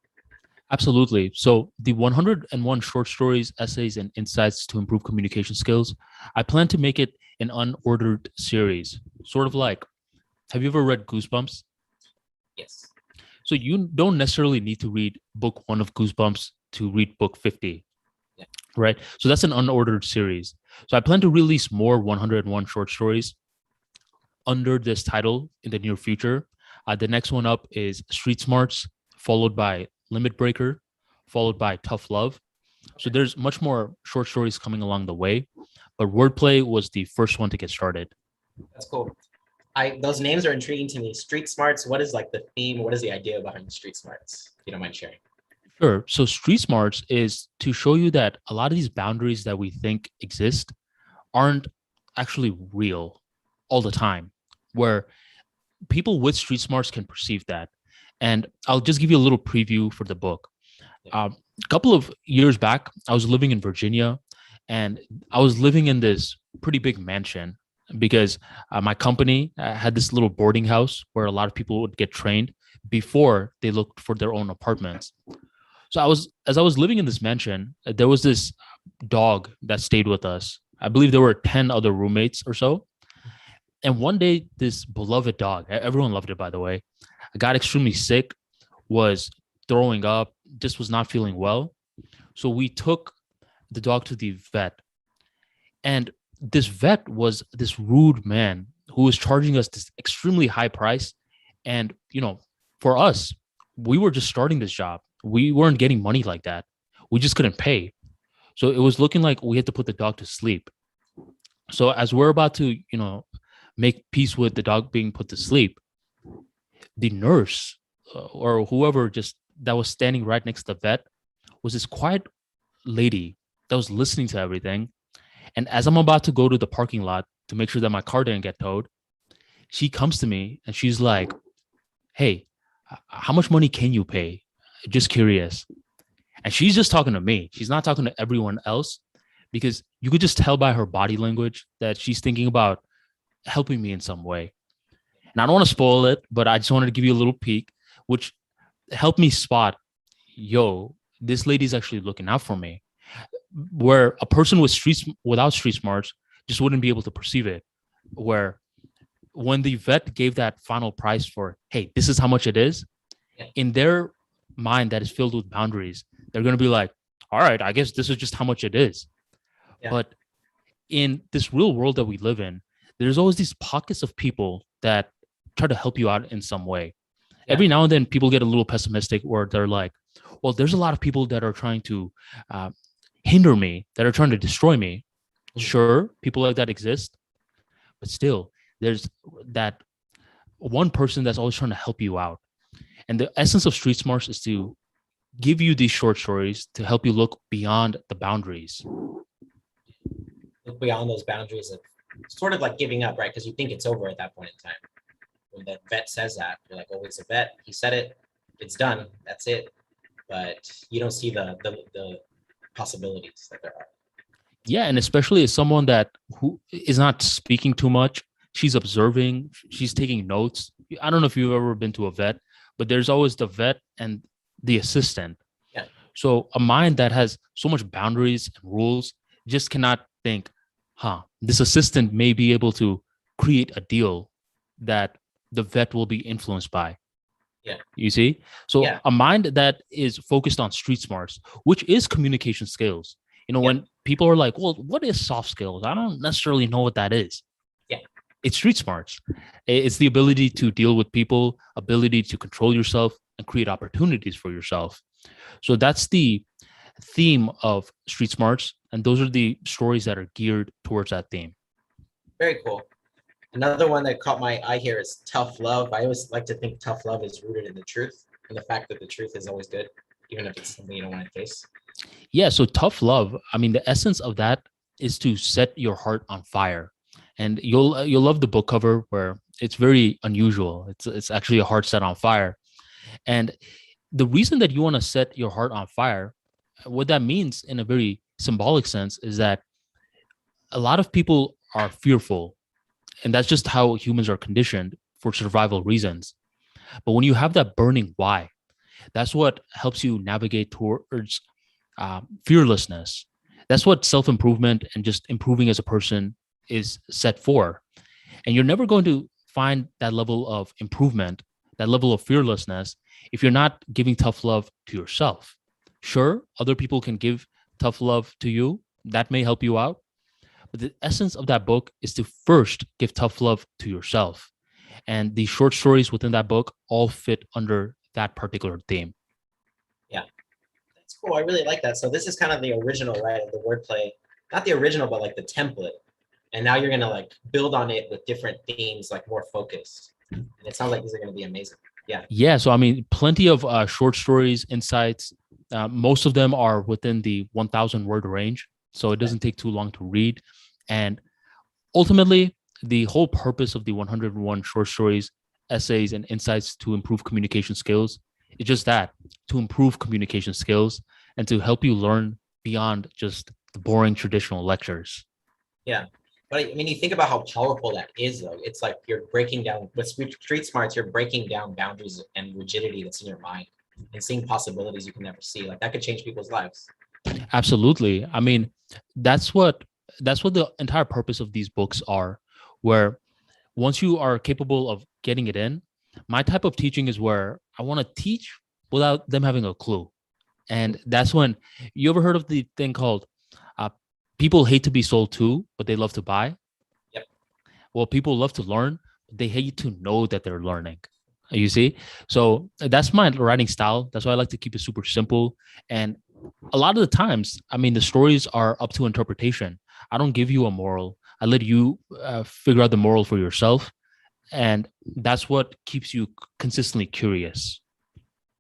Absolutely. So the 101 short stories, essays, and insights to improve communication skills, I plan to make it an unordered series. Sort of like, have you ever read Goosebumps? Yes. So you don't necessarily need to read book 1 of Goosebumps to read book 50. Yeah. Right? So that's an unordered series. So I plan to release more 101 short stories under this title in the near future. The next one up is Street Smarts, followed by Limit Breaker, followed by Tough Love. So there's much more short stories coming along the way, but wordplay was the first one to get started. That's cool. Those names are intriguing to me. Street Smarts, what is like the theme? What is the idea behind Street Smarts? If you don't mind sharing. Sure. So Street Smarts is to show you that a lot of these boundaries that we think exist aren't actually real all the time, where people with street smarts can perceive that. And I'll just give you a little preview for the book. A couple of years back, I was living in Virginia, and I was living in this pretty big mansion because my company had this little boarding house where a lot of people would get trained before they looked for their own apartments. So as I was living in this mansion, there was this dog that stayed with us. I believe there were 10 other roommates or so. And one day, this beloved dog, everyone loved it, by the way, got extremely sick, was throwing up, just was not feeling well. So we took the dog to the vet. And this vet was this rude man who was charging us this extremely high price. And, for us, we were just starting this job. We weren't getting money like that. We just couldn't pay. So it was looking like we had to put the dog to sleep. So as we're about to, make peace with the dog being put to sleep, the nurse or whoever just that was standing right next to the vet was this quiet lady that was listening to everything. And as I'm about to go to the parking lot to make sure that my car didn't get towed, she comes to me and she's like, "Hey, how much money can you pay? Just curious." And she's just talking to me. She's not talking to everyone else, because you could just tell by her body language that she's thinking about helping me in some way. And I don't want to spoil it, but I just wanted to give you a little peek, which helped me spot, yo, this lady's actually looking out for me. Where a person with without street smarts just wouldn't be able to perceive it. Where when the vet gave that final price for, hey, this is how much it is, in their mind that is filled with boundaries, they're going to be like, all right, I guess this is just how much it is. Yeah. But in this real world that we live in, there's always these pockets of people that try to help you out in some way. Yeah. Every now and then people get a little pessimistic, where they're like, well, there's a lot of people that are trying to hinder me, that are trying to destroy me. Mm-hmm. Sure, people like that exist, but still, there's that one person that's always trying to help you out. And the essence of street smarts is to give you these short stories to help you look beyond the boundaries. Look beyond those boundaries of sort of like giving up, right? Because you think it's over at that point in time. When the vet says that, you're like, oh, it's a vet. He said it. It's done. That's it. But you don't see the possibilities that there are. Yeah, and especially as someone who is not speaking too much, she's observing, she's taking notes. I don't know if you've ever been to a vet, but there's always the vet and the assistant. Yeah. So a mind that has so much boundaries and rules just cannot think, this assistant may be able to create a deal that the vet will be influenced by. Yeah. You see? So a mind that is focused on street smarts, which is communication skills. When people are like, well, what is soft skills? I don't necessarily know what that is. Yeah. It's street smarts. It's the ability to deal with people, ability to control yourself and create opportunities for yourself. So that's the theme of street smarts. And those are the stories that are geared towards that theme. Very cool. Another one that caught my eye here is tough love. I always like to think tough love is rooted in the truth and the fact that the truth is always good, even if it's something you don't want to face. Yeah. So tough love, I mean, the essence of that is to set your heart on fire. And you'll love the book cover, where it's very unusual. It's actually a heart set on fire. And the reason that you want to set your heart on fire, what that means in a very symbolic sense, is that a lot of people are fearful. And that's just how humans are conditioned for survival reasons. But when you have that burning why, that's what helps you navigate towards fearlessness. That's what self-improvement and just improving as a person is set for. And you're never going to find that level of improvement, that level of fearlessness, if you're not giving tough love to yourself. Sure, other people can give tough love to you. That may help you out. But the essence of that book is to first give tough love to yourself. And the short stories within that book all fit under that particular theme. Yeah, that's cool. I really like that. So this is kind of the original, right, of the wordplay. Not the original, but like the template. And now you're going to like build on it with different themes, like more focused. And it sounds like these are going to be amazing. Yeah. Yeah. So, I mean, plenty of short stories, insights. Most of them are within the 1,000 word range. So it doesn't take too long to read. And ultimately, the whole purpose of the 101 short stories, essays, and insights to improve communication skills is just that, to improve communication skills and to help you learn beyond just the boring traditional lectures. Yeah. But I mean, you think about how powerful that is, though. It's like you're breaking down, with street smarts, you're breaking down boundaries and rigidity that's in your mind and seeing possibilities you can never see. Like that could change people's lives. Absolutely. I mean, that's what the entire purpose of these books are, where once you are capable of getting it in, my type of teaching is where I want to teach without them having a clue. And that's when, you ever heard of the thing called people hate to be sold to, but they love to buy? Yep. Well, people love to learn, but they hate to know that they're learning. You see? So that's my writing style. That's why I like to keep it super simple. And a lot of the times, I mean, the stories are up to interpretation. I don't give you a moral. I let you figure out the moral for yourself. And that's what keeps you consistently curious.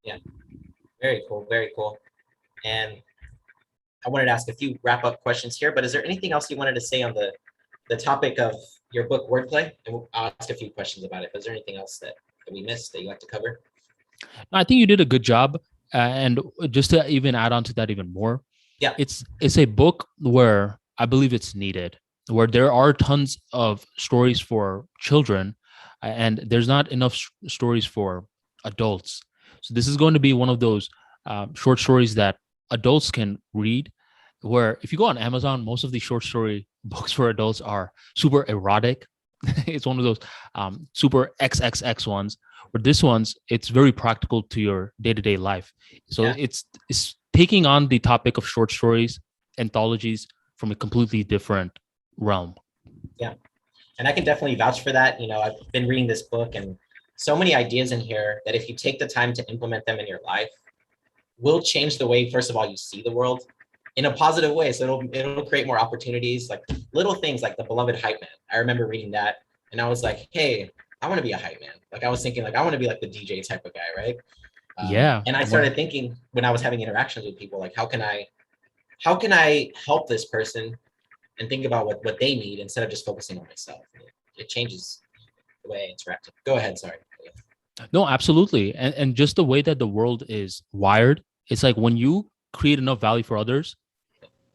Yeah. Very cool. Very cool. And I wanted to ask a few wrap-up questions here, but is there anything else you wanted to say on the topic of your book, Wordplay? And I'll ask a few questions about it. But is there anything else that we missed that you like to cover? I think you did a good job. And just to even add on to that even more, Yeah, it's a book where I believe it's needed, where there are tons of stories for children, and there's not enough stories for adults. So this is going to be one of those short stories that adults can read. Where if you go on Amazon, most of the short story books for adults are super erotic. It's one of those super XXX ones. But this one's, it's very practical to your day-to-day life. So yeah, it's taking on the topic of short stories, anthologies from a completely different realm. yeah. And I can definitely vouch for that. You know, I've been reading this book and so many ideas in here that if you take the time to implement them in your life, will change the way, first of all, you see the world in a positive way. So it'll create more opportunities, like little things like the beloved hype man. I remember reading that and I was like, hey, I want to be a hype man. Like I was thinking like, I want to be like the DJ type of guy, right? Yeah. And I started thinking when I was having interactions with people, like, how can I help this person and think about what they need instead of just focusing on myself? It changes the way I interact. Go ahead. Sorry. No, absolutely. And just the way that the world is wired, it's like when you create enough value for others,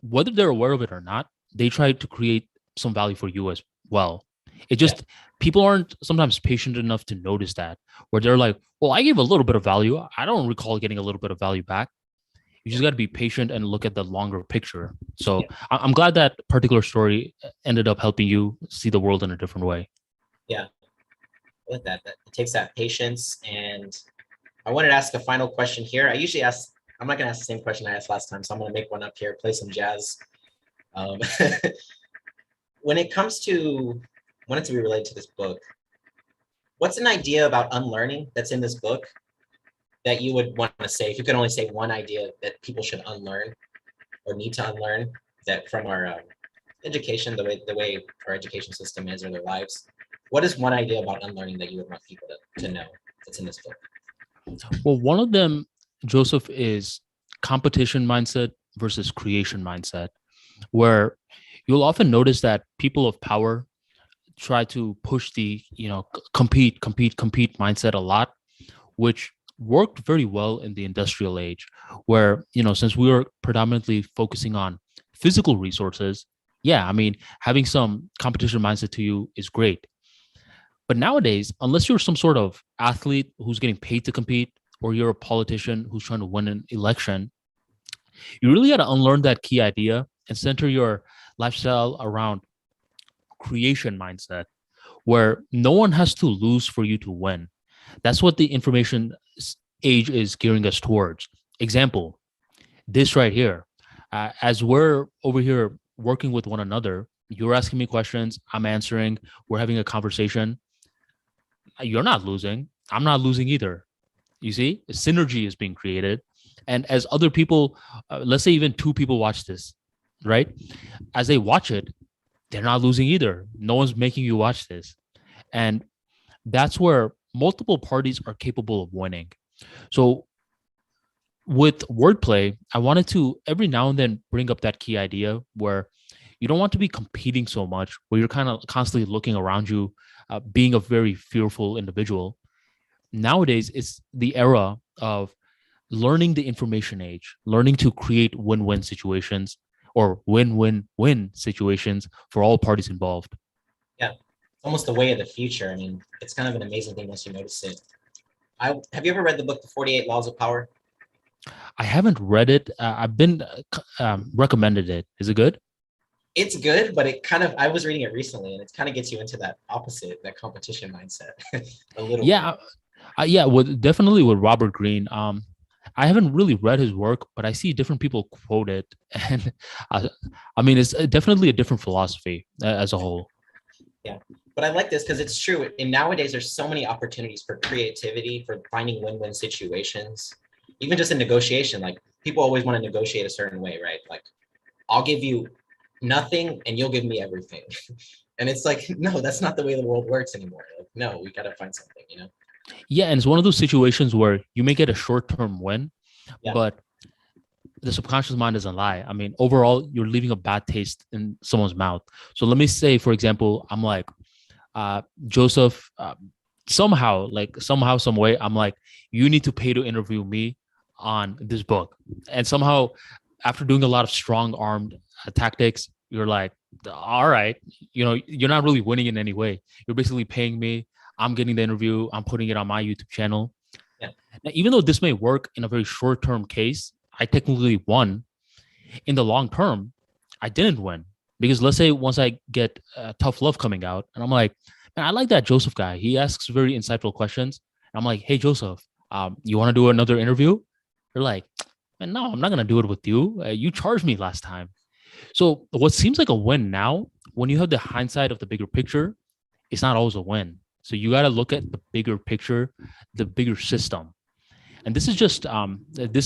whether they're aware of it or not, they try to create some value for you as well. It just, people aren't sometimes patient enough to notice that, where they're like, well, I gave a little bit of value. I don't recall getting a little bit of value back. You just got to be patient and look at the longer picture. So I'm glad that particular story ended up helping you see the world in a different way. Yeah. With that it takes that patience. And I wanted to ask a final question here. I usually ask, I'm not going to ask the same question I asked last time, so I'm going to make one up here, play some jazz. When it comes to, I want it to be related to this book, what's an idea about unlearning that's in this book that you would want to say, if you could only say one idea that people should unlearn or need to unlearn that from our education, the way our education system is, or their lives? What is one idea about unlearning that you would want people to know that's in this book? Well, one of them, Joseph, is competition mindset versus creation mindset, where you'll often notice that people of power try to push the, compete mindset a lot, which worked very well in the industrial age, where, since we were predominantly focusing on physical resources, yeah, I mean, having some competition mindset to you is great. But nowadays, unless you're some sort of athlete who's getting paid to compete, or you're a politician who's trying to win an election, you really got to unlearn that key idea and center your lifestyle around creation mindset, where no one has to lose for you to win. That's what the information age is gearing us towards. Example, this right here. As we're over here working with one another, you're asking me questions, I'm answering, we're having a conversation. You're not losing. I'm not losing either. You see, a synergy is being created. And as other people, let's say even two people watch this, right? As they watch it, they're not losing either. No one's making you watch this. And that's where multiple parties are capable of winning. So with wordplay, I wanted to every now and then bring up that key idea where you don't want to be competing so much, where you're kind of constantly looking around you, being a very fearful individual. Nowadays, it's the era of learning the information age, learning to create win-win situations or win-win-win situations for all parties involved. Yeah, almost the way of the future. I mean, it's kind of an amazing thing once you notice it. Have you ever read the book, The 48 Laws of Power? I haven't read it. I've been recommended it. Is it good? It's good, but I was reading it recently and it kind of gets you into that opposite, that competition mindset a little Yeah. bit. Yeah, definitely with Robert Greene. I haven't really read his work, but I see different people quote it, and I mean, it's definitely a different philosophy as a whole. Yeah, but I like this because it's true. And nowadays, there's so many opportunities for creativity, for finding win-win situations, even just in negotiation. Like people always want to negotiate a certain way, right? Like I'll give you nothing and you'll give me everything. And it's like, no, that's not the way the world works anymore. Like, no, we got to find something, Yeah, and it's one of those situations where you may get a short-term win, but the subconscious mind doesn't lie. I mean, overall, you're leaving a bad taste in someone's mouth. So let me say, for example, I'm like, Joseph, somehow, some way, I'm like, you need to pay to interview me on this book. And somehow, after doing a lot of strong armed tactics, you're like, all right, you're not really winning in any way. You're basically paying me. I'm getting the interview. I'm putting it on my YouTube channel. Yeah. Now, even though this may work in a very short term case, I technically won. In the long term, I didn't win because let's say once I get tough love coming out, and I'm like, man, I like that Joseph guy. He asks very insightful questions. And I'm like, hey Joseph, you want to do another interview? They're like, man, no, I'm not gonna do it with you. You charged me last time. So what seems like a win now, when you have the hindsight of the bigger picture, it's not always a win. So you got to look at the bigger picture, the bigger system. And this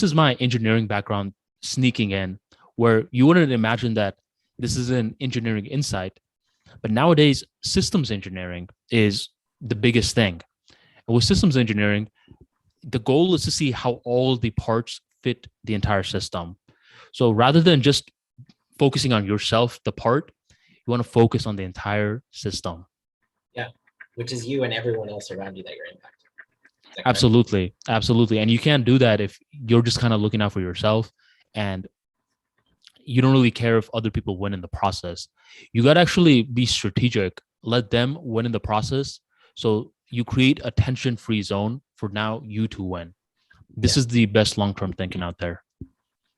is my engineering background sneaking in, where you wouldn't imagine that this is an engineering insight, but nowadays systems engineering is the biggest thing. And with systems engineering, the goal is to see how all the parts fit the entire system. So rather than just focusing on yourself, the part, you want to focus on the entire system. Yeah, which is you and everyone else around you that you're impacting. Absolutely. And you can't do that if you're just kind of looking out for yourself and you don't really care if other people win in the process. You got to actually be strategic, let them win in the process. So you create a tension-free zone for now you to win. This is the best long-term thinking out there.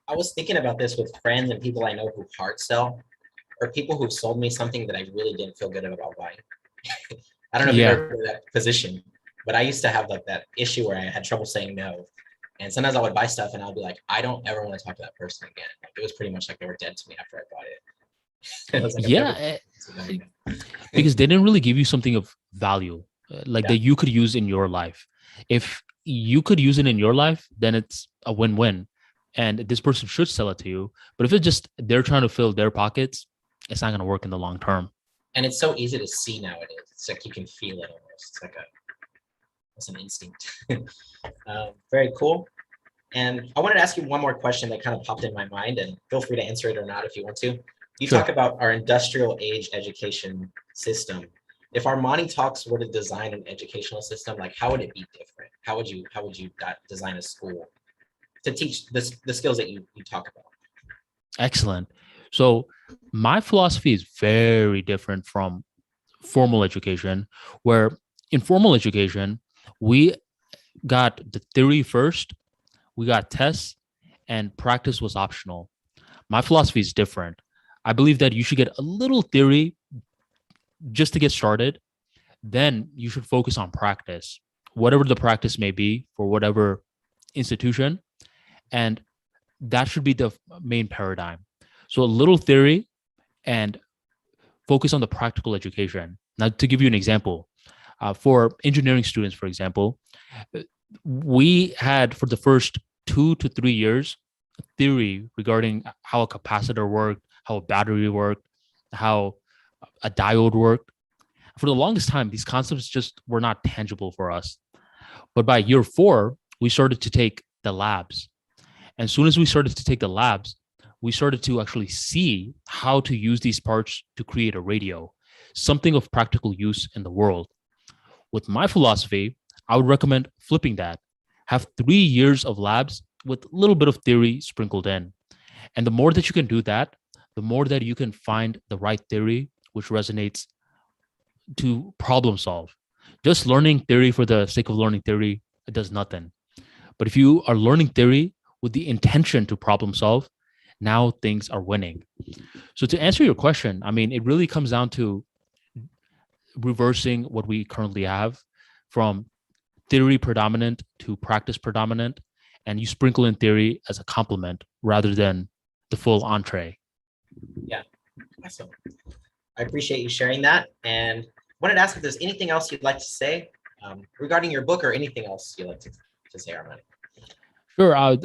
I was thinking about this with friends and people I know who hard sell, or people who've sold me something that I really didn't feel good about buying. I don't know if you've ever heard of that position, but I used to have like that issue where I had trouble saying no. And sometimes I would buy stuff and I'll be like, I don't ever want to talk to that person again. Like, it was pretty much like they were dead to me after I bought it. It was like, because they didn't really give you something of value, that you could use in your life. If you could use it in your life, then it's a win-win. And this person should sell it to you. But if it's just they're trying to fill their pockets, it's not going to work in the long term. And it's so easy to see nowadays. It's like you can feel it almost. It's like it's an instinct. Very cool. And I wanted to ask you one more question that kind of popped in my mind, and feel free to answer it or not if you want to. You talk about our industrial age education system. If ArmaniTalks were to design an educational system, like how would it be different? How would you design a school to teach the skills that you talk about? Excellent. So my philosophy is very different from formal education, where in formal education, we got the theory first, we got tests, and practice was optional. My philosophy is different. I believe that you should get a little theory just to get started. Then you should focus on practice, whatever the practice may be for whatever institution. And that should be the main paradigm. So a little theory and focus on the practical education. Now, to give you an example, for engineering students, for example, we had for the first 2 to 3 years theory regarding how a capacitor worked, how a battery worked, how a diode worked. For the longest time, these concepts just were not tangible for us. But by year 4, we started to take the labs. And as soon as we started to take the labs, we started to actually see how to use these parts to create a radio, something of practical use in the world. With my philosophy, I would recommend flipping that. Have 3 years of labs with a little bit of theory sprinkled in. And the more that you can do that, the more that you can find the right theory which resonates to problem solve. Just learning theory for the sake of learning theory, it does nothing. But if you are learning theory with the intention to problem solve, now things are winning. So to answer your question, I mean, it really comes down to reversing what we currently have from theory predominant to practice predominant, and you sprinkle in theory as a complement rather than the full entree. Yeah, awesome. I appreciate you sharing that. And wanted to ask if there's anything else you'd like to say regarding your book or anything else you'd like to say, Armani. Sure.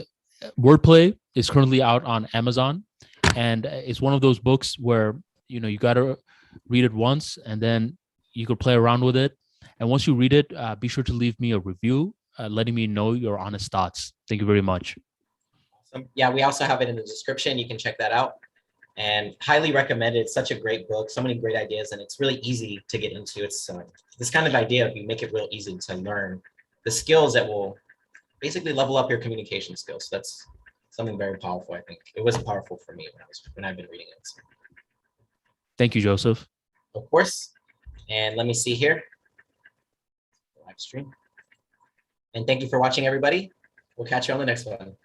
Wordplay is currently out on Amazon, and it's one of those books where, you got to read it once and then you could play around with it. And once you read it, be sure to leave me a review, letting me know your honest thoughts. Thank you very much. Yeah, we also have it in the description. You can check that out. And highly recommend it. It's such a great book, so many great ideas, and it's really easy to get into. It's this kind of idea of you make it real easy to learn the skills that will basically level up your communication skills. That's something very powerful. I think it was powerful for me when I've been reading it. So, Thank you, Joseph. of course. And let me see here. Live stream. And thank you for watching, everybody. We'll catch you on the next one.